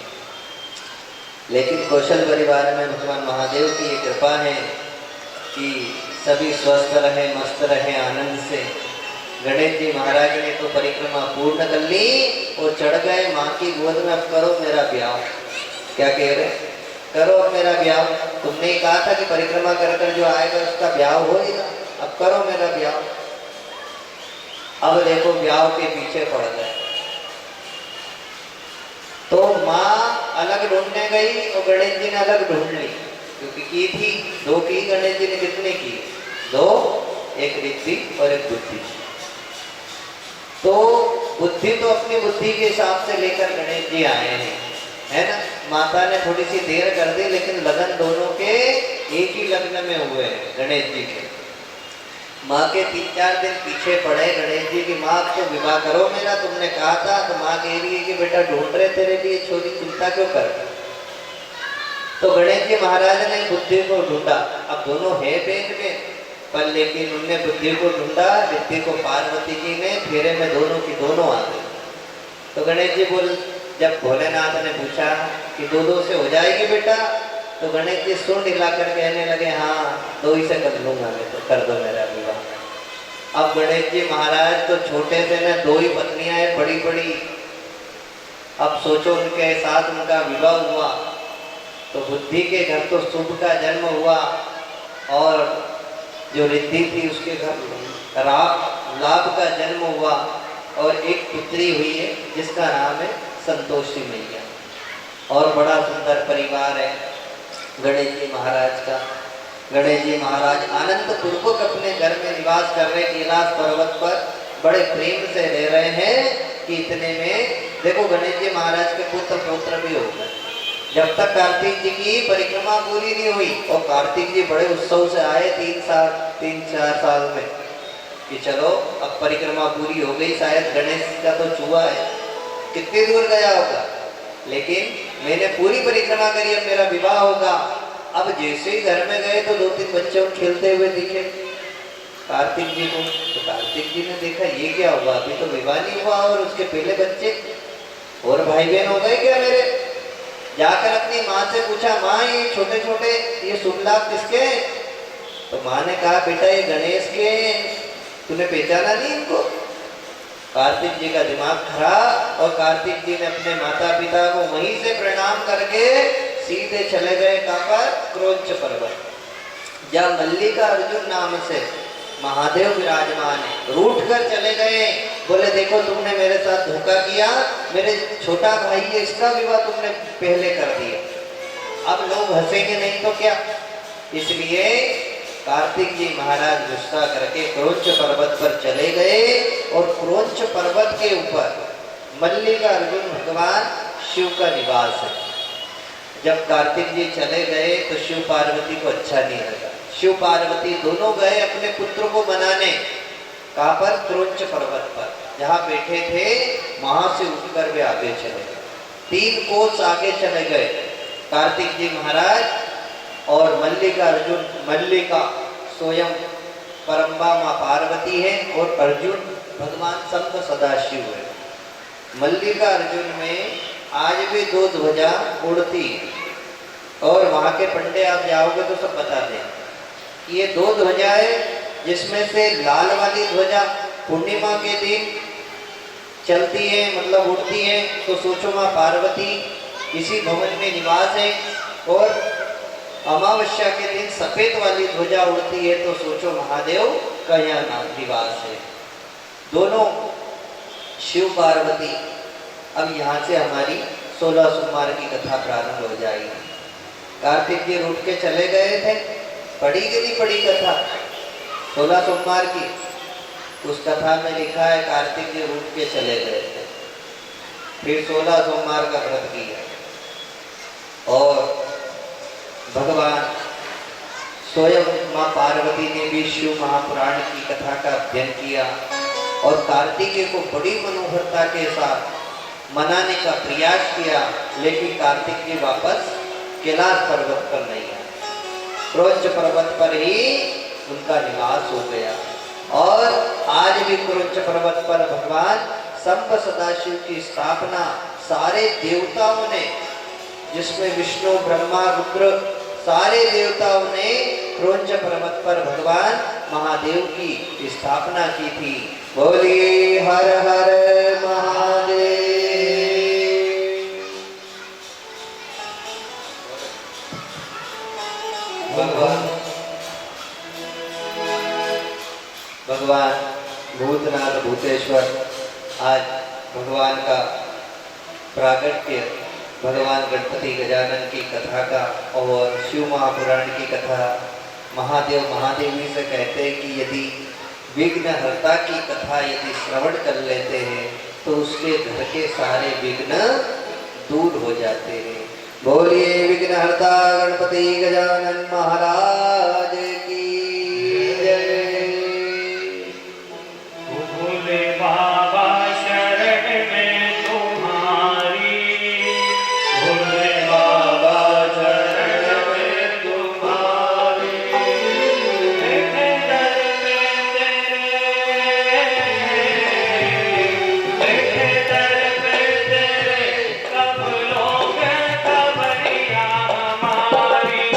लेकिन कौशल परिवार में भगवान महादेव की ये कृपा है कि सभी स्वस्थ रहे, मस्त रहे, आनंद से। गणेश जी महाराज ने तो परिक्रमा पूर्ण कर ली और चढ़ गए माँ की गोद में। अब करो मेरा ब्याह। क्या कह रहे? करो अब मेरा ब्याह। तुमने कहा था कि परिक्रमा कर कर जो आएगा उसका ब्याह होगा, अब करो मेरा ब्याह। अब देखो ब्याह के पीछे पड़ गए। तो माँ अलग ढूंढने गई और गणेश जी ने अलग ढूंढ ली, क्योंकि की थी दो की। गणेश जी ने कितने की? दो, एक रिद्धि और एक बुद्धि। तो बुद्धि तो अपनी बुद्धि के हिसाब से लेकर गणेश जी आए हैं, है ना। माता ने थोड़ी सी देर कर दी, लेकिन लगन दोनों के एक ही लग्न में हुए हैं गणेश जी के। माँ के 3-4 दिन पीछे पड़े गणेश जी की। माँ तो विवाह करो मेरा, तुमने कहा था। तो माँ कह रही है कि बेटा ढूंढ रहे तेरे लिए छोरी, चिंता क्यों कर। तो गणेश जी महाराज ने बुद्धि को ढूंढा। अब दोनों है बेन में, पर लेकिन उनने बुद्धि को ढूंढा, रिद्धि को पार्वती जी ने फेरे में दोनों की दोनों आ गई। तो गणेश जी बोल, जब भोलेनाथ ने पूछा कि दो से हो जाएगी बेटा, तो गणेश जी सुन हिलाकर कहने लगे हाँ 2 ही से कर लूंगा मैं, तो कर दो मेरा विवाह। अब गणेश जी महाराज तो छोटे से न 2 ही पत्नियां हैं बड़ी बड़ी। अब सोचो उनके साथ उनका विवाह हुआ तो बुद्धि के घर तो शुभ का जन्म हुआ, और जो रिद्धि थी उसके घर लाभ का जन्म हुआ, और एक पुत्री हुई है जिसका नाम है संतोषी मैया। और बड़ा सुंदर परिवार है गणेश जी महाराज का। गणेश जी महाराज आनंद पूर्वक अपने घर में निवास कर रहे, कैलाश पर्वत पर बड़े प्रेम से रह रहे हैं कि इतने में देखो गणेश जी महाराज के पुत्र पौत्र भी हो गए। जब तक कार्तिक जी की परिक्रमा पूरी नहीं हुई, और कार्तिक जी बड़े उत्सव से आए 3-4 साल में कि चलो अब परिक्रमा पूरी हो गई, शायद गणेश का तो चूहा है कितनी दूर गया होगा, लेकिन मैंने पूरी परिक्रमा करी, अब मेरा विवाह होगा। अब जैसे ही घर में गए तो 2-3 बच्चे खेलते हुए दिखे कार्तिक जी को। तो कार्तिक जी ने देखा ये क्या हुआ, अभी तो विवाह नहीं हुआ और उसके पहले बच्चे और भाई बहन हो गए क्या मेरे। जाकर अपनी माँ से पूछा, माँ ये छोटे छोटे ये शुभ लाभ किसके? तो माँ ने कहा बेटा ये गणेश के, तूने पहचाना नहीं इनको। कार्तिक जी का दिमाग खराब, और कार्तिक जी ने अपने माता पिता को वहीं से प्रणाम करके सीधे चले गए कहाँ पर? क्रोंच पर्वत, जहाँ मल्लिका अर्जुन नाम से महादेव विराजमान है। रूठ कर चले गए, बोले देखो तुमने मेरे साथ धोखा किया, मेरे छोटा भाई है इसका विवाह तुमने पहले कर दिया, अब लोग हंसेंगे नहीं तो क्या। इसलिए कार्तिक जी महाराज गुस्सा करके क्रोंच पर्वत पर चले गए, और क्रोंच पर्वत के ऊपर मल्लिका अर्जुन भगवान शिव का निवास है। जब कार्तिक जी चले गए तो शिव पार्वती को अच्छा नहीं लगा। शिव पार्वती दोनों गए अपने पुत्र को बनाने, कहाँ पर? क्रोंच पर्वत पर, जहाँ बैठे थे वहां से उठकर वे आगे चले गए। 3 कोस आगे चले गए कार्तिक जी महाराज, और मल्लिका अर्जुन, मल्लिका स्वयं परम्बा माँ पार्वती है और अर्जुन भगवान शंकर सदाशिव है। मल्लिका अर्जुन में आज भी 2 ध्वजा उड़ती है और वहाँ के पंडे आप जाओगे तो सब बता दें कि ये 2 ध्वजाएं, जिसमें से लाल वाली ध्वजा पूर्णिमा के दिन चलती है, मतलब उड़ती है, तो सोचो माँ पार्वती इसी भवन में निवास है। और अमावस्या के दिन सफेद वाली ध्वजा उड़ती है, तो सोचो महादेव का यहाँ निवास है। दोनों शिव पार्वती। अब यहाँ से हमारी 16 सोमवार की कथा प्रारंभ हो जाएगी। कार्तिक जी उठ के चले गए थे, पढ़ी कि नहीं पढ़ी कथा 16 सोमवार की? उस कथा में लिखा है कार्तिक जी उठ के चले गए थे, फिर 16 सोमवार का व्रत किया और भगवान स्वयं माँ पार्वती ने भी शिव महापुराण की कथा का अध्ययन किया और कार्तिकेय को बड़ी मनोहरता के साथ मनाने का प्रयास किया, लेकिन कार्तिक जी वापस कैलाश पर्वत पर नहीं आए। क्रौंच पर्वत पर ही उनका निवास हो गया। और आज भी क्रौंच पर्वत पर भगवान शंभ सदाशिव की स्थापना सारे देवताओं ने, जिसमें विष्णु ब्रह्मा रुद्र सारे देवताओं ने क्रौंच पर्वत पर भगवान महादेव की स्थापना की थी। बोलिए हर हर महादेव। भगवान भूतनाथ भूतेश्वर, आज भगवान का प्रागट्य, भगवान गणपति गजानन की कथा का और शिव महापुराण की कथा, महादेव महादेवी से कहते हैं कि यदि विघ्नहर्ता की कथा यदि श्रवण कर लेते हैं तो उसके घर के सारे विघ्न दूर हो जाते हैं। बोलिए विघ्नहर्ता गणपति गजानन महाराज की जय। भोले बाबा शरण में तुम्हारी, भोले बाबा शरण में तुम्हारी, दर पे तेरे कब लोग खबरिया हमारी।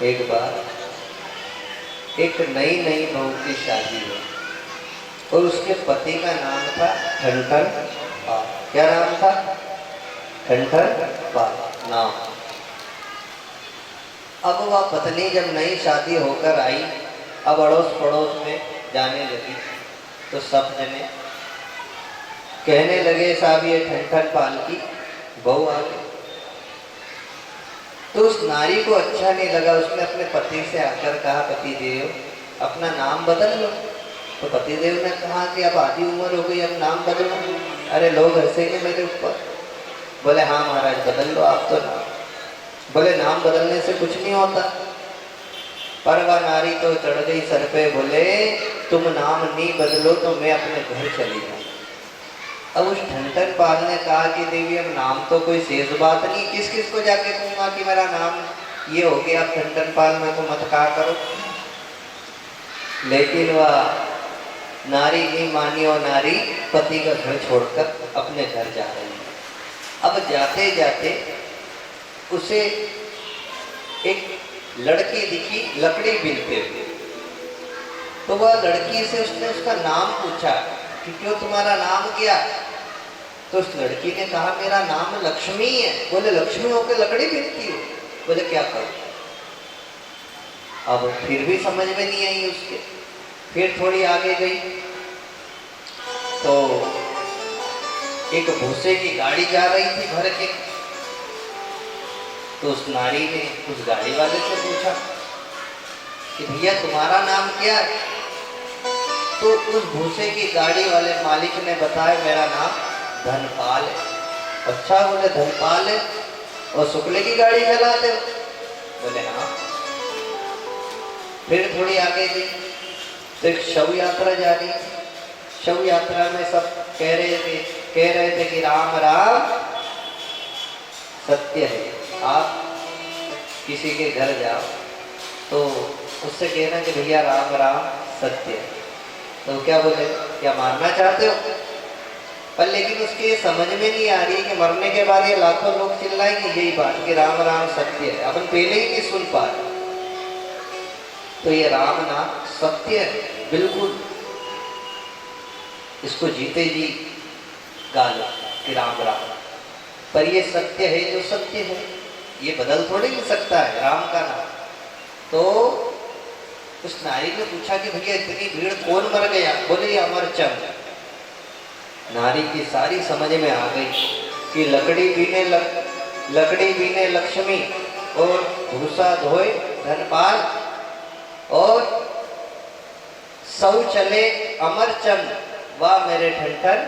एक बार एक नई नई बहू की शादी हुई और उसके पति का नाम था ठनठन पाल। क्या नाम था? ठनठन पाल नाम। अब वह पत्नी जब नई शादी होकर आई, अब अड़ोस पड़ोस में जाने लगी तो सब जने कहने लगे साहब ये ठनठन पाल की बहू आ गई। तो उस नारी को अच्छा नहीं लगा। उसने अपने पति से आकर कहा, पति देव अपना नाम बदल लो। तो पति देव ने कहा कि अब आधी उम्र हो गई, अब नाम बदलो। अरे लोग हंसेंगे मेरे ऊपर। बोले हाँ महाराज बदल लो आप तो नाम। बोले नाम बदलने से कुछ नहीं होता। पर वह नारी तो चढ़ गई सर पे। बोले तुम नाम नहीं बदलो तो मैं अपने घर चली जाऊँ। अब उस ठनठन पाल ने कहा कि देवी अब नाम तो कोई शेष बात नहीं, किस किस को जाके कहूँगा कि मेरा नाम ये हो गया, आप ठनठन पाल मेरे को मत कहा करो। लेकिन वह नारी नहीं मानी और नारी पति का घर छोड़कर अपने घर जा रही है। अब जाते जाते उसे एक लड़की दिखी लकड़ी बिनते हुए। तो वह लड़की से उसने उसका नाम पूछा कि क्यों तुम्हारा नाम क्या? तो उस लड़की ने कहा मेरा नाम लक्ष्मी है। बोले लक्ष्मी होकर लकड़ी बिनती हो? बोले क्या करूं? अब फिर भी समझ में नहीं आई उसके। फिर थोड़ी आगे गई तो एक भूसे की गाड़ी जा रही थी भर के। तो उस नारी ने उस गाड़ी वाले से पूछा कि भैया तुम्हारा नाम क्या है? तो उस भूसे की गाड़ी वाले मालिक ने बताया मेरा नाम धनपाल है। अच्छा बोले धनपाल है और शुक्ले की गाड़ी चलाते हो? बोले हाँ। फिर थोड़ी आगे गई तो एक शव यात्रा जा रही। शव यात्रा में सब कह रहे थे कि राम राम सत्य है। आप किसी के घर जाओ तो उससे कहना कि भैया राम राम सत्य है। तो क्या बोले क्या मारना चाहते हो? पर लेकिन उसके ये समझ में नहीं आ रही कि मरने के बाद ये लाखों लोग चिल्लाएंगे यही बात कि राम राम सत्य है। अपन पहले ही नहीं सुन पा रहे। तो ये राम नाम सत्य है बिल्कुल। इसको जीते जी गा लो कि राम राम। पर ये सत्य है जो सत्य है, ये बदल थोड़ी नहीं सकता है राम का नाम। तो उस नारी ने पूछा कि भैया इतनी भीड़ कौन मर गया? बोले ये अमरचंद। नारी की सारी समझ में आ गई कि लकड़ी बीने लक्ष्मी और भूसा धोए धनपाल और सौ चले अमरचंद वाह मेरे ठनठन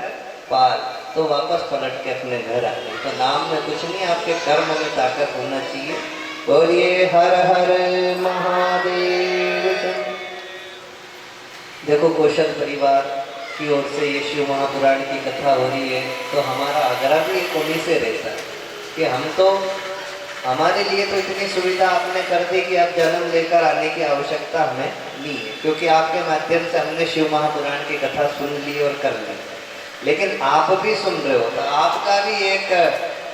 पाल। तो वापस पलट के अपने घर आ गई। तो नाम में कुछ नहीं, आपके कर्म में ताकत होना चाहिए। बोलिए हर हर महादेव। देखो कौशल परिवार की ओर से ये शिव महापुराण की कथा हो रही है तो हमारा आग्रह भी एक उन्हीं से रहता है कि हम तो हमारे लिए तो इतनी सुविधा आपने कर दी कि अब जन्म लेकर आने की आवश्यकता हमें नहीं है, क्योंकि आपके माध्यम से हमने शिव महापुराण की कथा सुन ली और कर ली। लेकिन आप भी सुन रहे हो तो आपका भी एक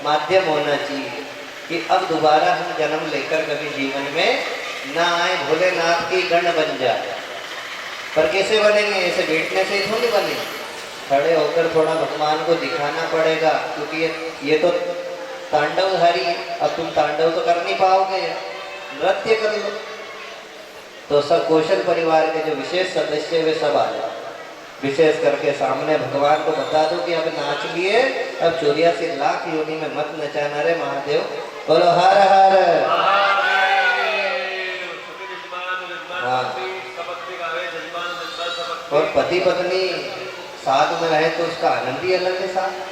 माध्यम होना चाहिए कि अब दोबारा हम जन्म लेकर कभी जीवन में ना आए, भोलेनाथ की गण बन जाए। पर कैसे बनेंगे? ऐसे बैठने से ही थोड़ी बनेंगे। खड़े होकर थोड़ा भगवान को दिखाना पड़ेगा, क्योंकि ये तो तांडवधारी है। अब तुम तांडव तो कर नहीं पाओगे, नृत्य कर लो। तो सब कौशल परिवार के जो विशेष सदस्य वे सब आ जाओ। विशेष करके सामने भगवान को बता दो कि अब नाच लिए, अब 84 लाख योनि में मत नचाना रे महादेव। बोलो हर हर। हाँ। और पति पत्नी साथ में रहे तो उसका आनंद ही अलग है। साथ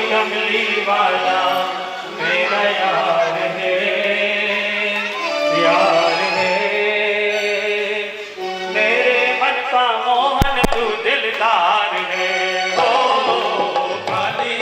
कमली वाला मेरा यार है, यार है मेरे मन का मोहन तू दिलदार है। ओ काली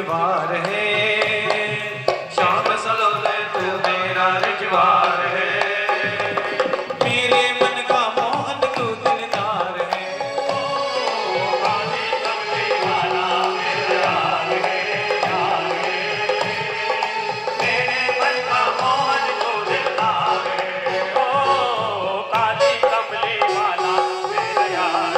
रिजवार है, श्याम सलोने तू मेरा रिजवार है। मेरे मन का मोहन तू दिलदार है, काली कमली वाला मेरा यार है, यार है। मेरे मन का मोहन तो दिलदार है, ओ काली कमली वाला मेरा यार।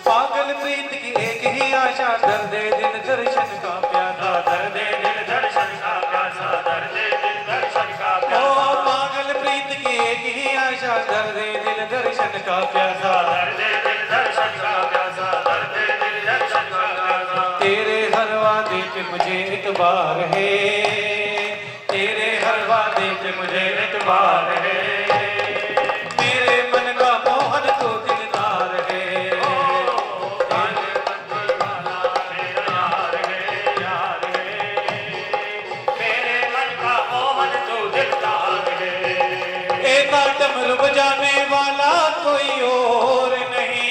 पागल प्रीत की एक ही आशा, दर्दे दिल दर्शन का प्यासा। दर्दे दिल दर्शन का प्यासा, दर्दे दिल दर्शन का ओ प्यासा। पागल प्रीत की एक ही आशा, दर्दे दिल दर्शन का प्यासा। दर्दे दिल दर्शन का प्यासा, दर्दे दिल दर्शन का प्यासा। तेरे हर वादे पे मुझे इतबार है, तेरे हर वादे पे मुझे इतबार है। मेरे मन का मोहन तो दिलदार है, काली कमली वाला मेरा यार है, यार है। मेरे मन का मोहन तो दिलदार है। एता डमरू बजाने वाला कोई और नहीं,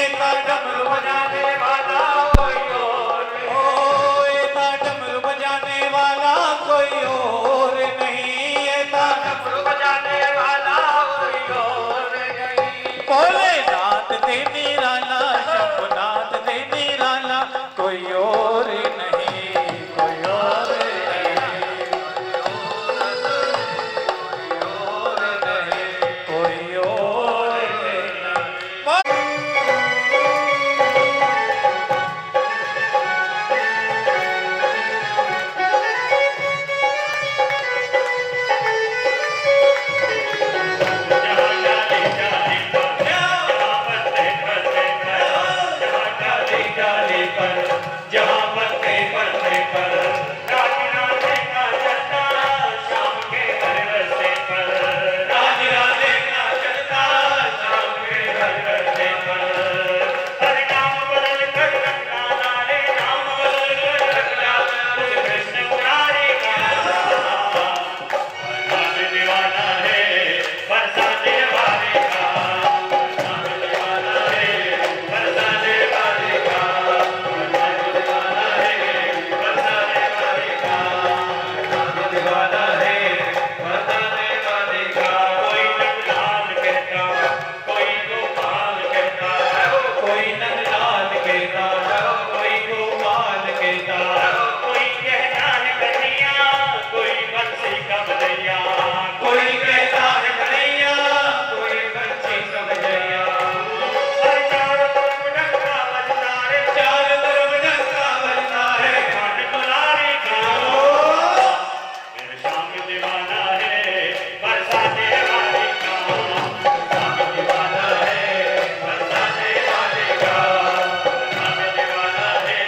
एता डमरू बजाने वाला कोई और नहीं। ओ एता डमरू बजाने वाला कोई और नहीं, एता डमरू बजाने वाला कोई और नहीं। भोलेनाथ दे निराला, शंभुनाथ दे निराला, कोई और नहीं, कोई और नहीं, कोई और नहीं। जहाँ जाली जाली पर, जहाँ पत्ते पत्ते पर, जहाँ जाली जाली पर, जहाँ पत्ते पत्ते पर, राज राधे का चलता शाम के हर रस्ते पर, राज राधे का चलता शाम के हर रस्ते पर। हर नाम बदल कर रखना नारे, नाम बदल कर रखना उस कृष्ण मुरारी का। बरसाने दीवाना है, बरसाने वाले का, बरसाने दीवाना है, बरसाने वाले का, बरसाने दीवाना है, बरसाने वाले का, बरसाने दीवाना है, बरसाने वाले का। कोई नंदलाल कहता, कोई गोपाल कहता, कोई नंदलाल कहता, कोई गोपाल कहता, कोई कहता है कन्हैया, कोई बंसी का बजैया, कोई कहता है कन्हैया, कोई बंसी का बजैया। हर चारों तरफ डंका बजता है, चारों तरफ डंका बजता है, मन मुरारी का। मेरे श्याम दीवाना है, बरसाने वाले का, श्याम दीवाना है, बरसाने वाले का, श्याम दीवाना है,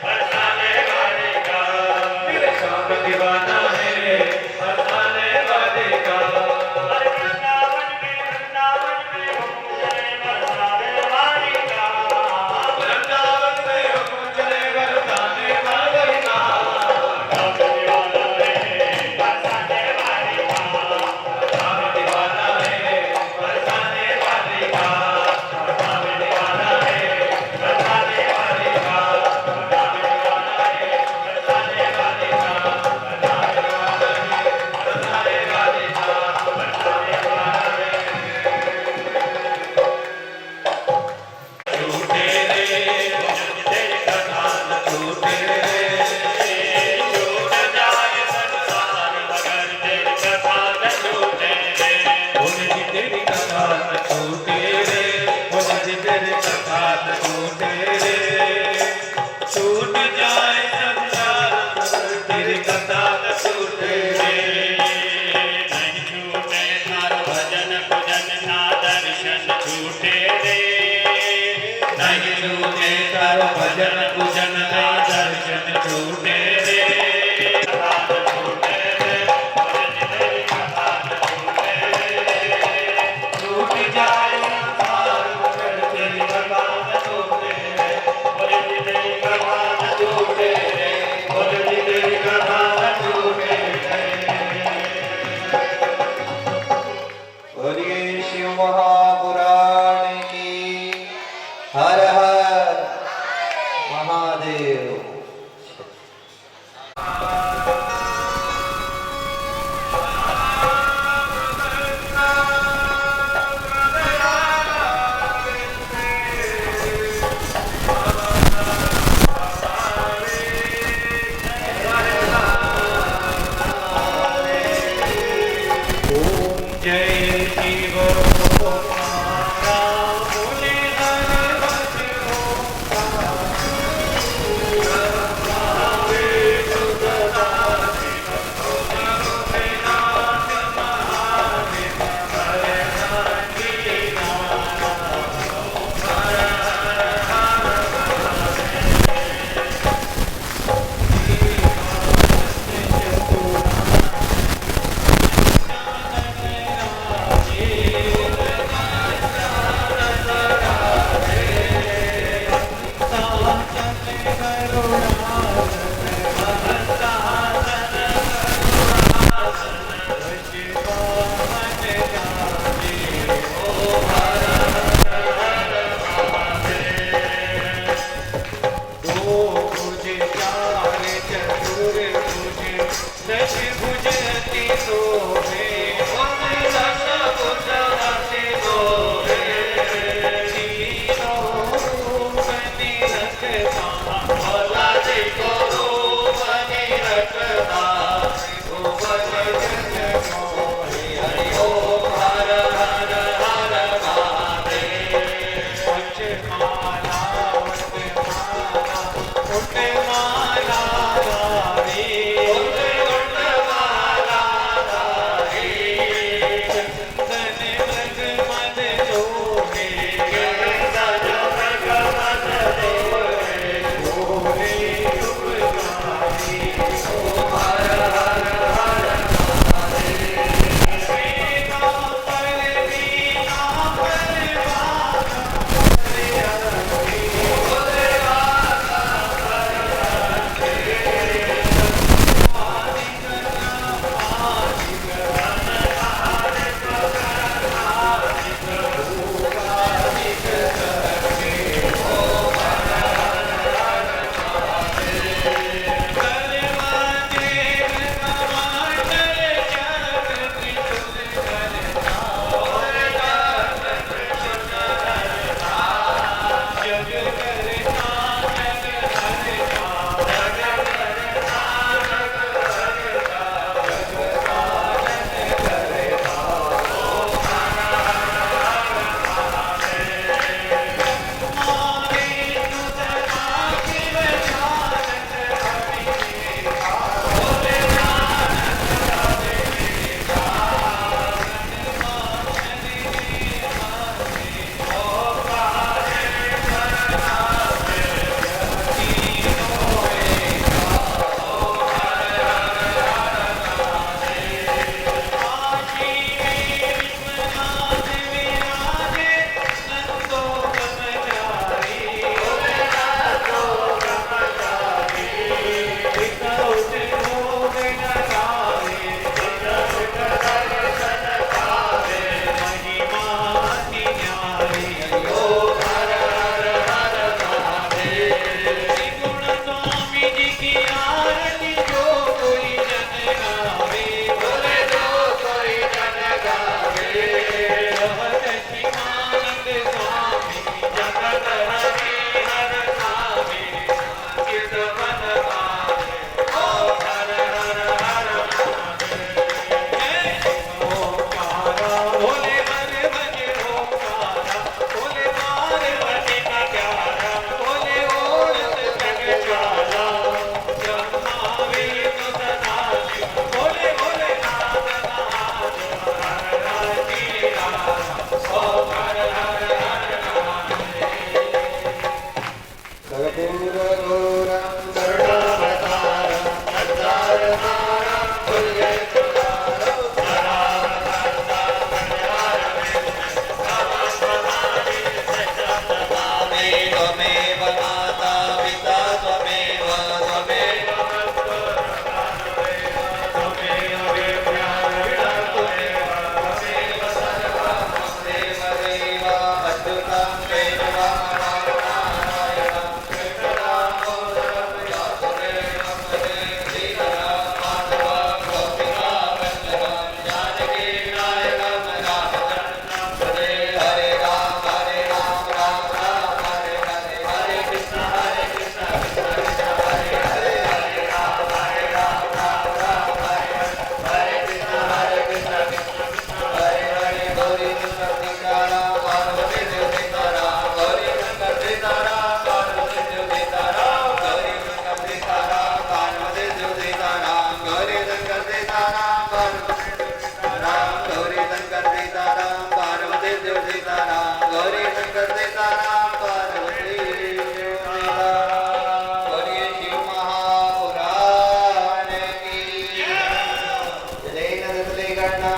बरसाने वाले का। मेरे श्याम दीवाना है, बरसाने वाले का। हर वृंदावन में हुक्म चले बरसाने वाले का। वृंदावन में हुक्म चले बरसाने वाले का। श्याम दीवाना है, बरसाने वाले का, श्याम दीवाना है, बरसाने वाले का, श्याम दीवाना है, बरसाने वाले का, श्याम दीवाना है, बरसाने वाले का, बरसाने वाला है, बरसाने वाले का, बरसाने वाला है। झूठे रे तेरी कथा न झूठे रे, झूठ जाए संसार मगर तेरी कथा न झूठे रे। उनकी तेरी कथा न छूटे रे, उनकी तेरी कथा न छूटे रे। छूट जाए संसार तेरी कथा न छूटे रे। नहीं छूटे नार भजन पूजन ना दर्शन छूटे रे। नहीं छूटे कर भजन पूजन का दर्शन छूटे रे। हर हर महादेव। जय शिव मारा बोले हर भजो शरण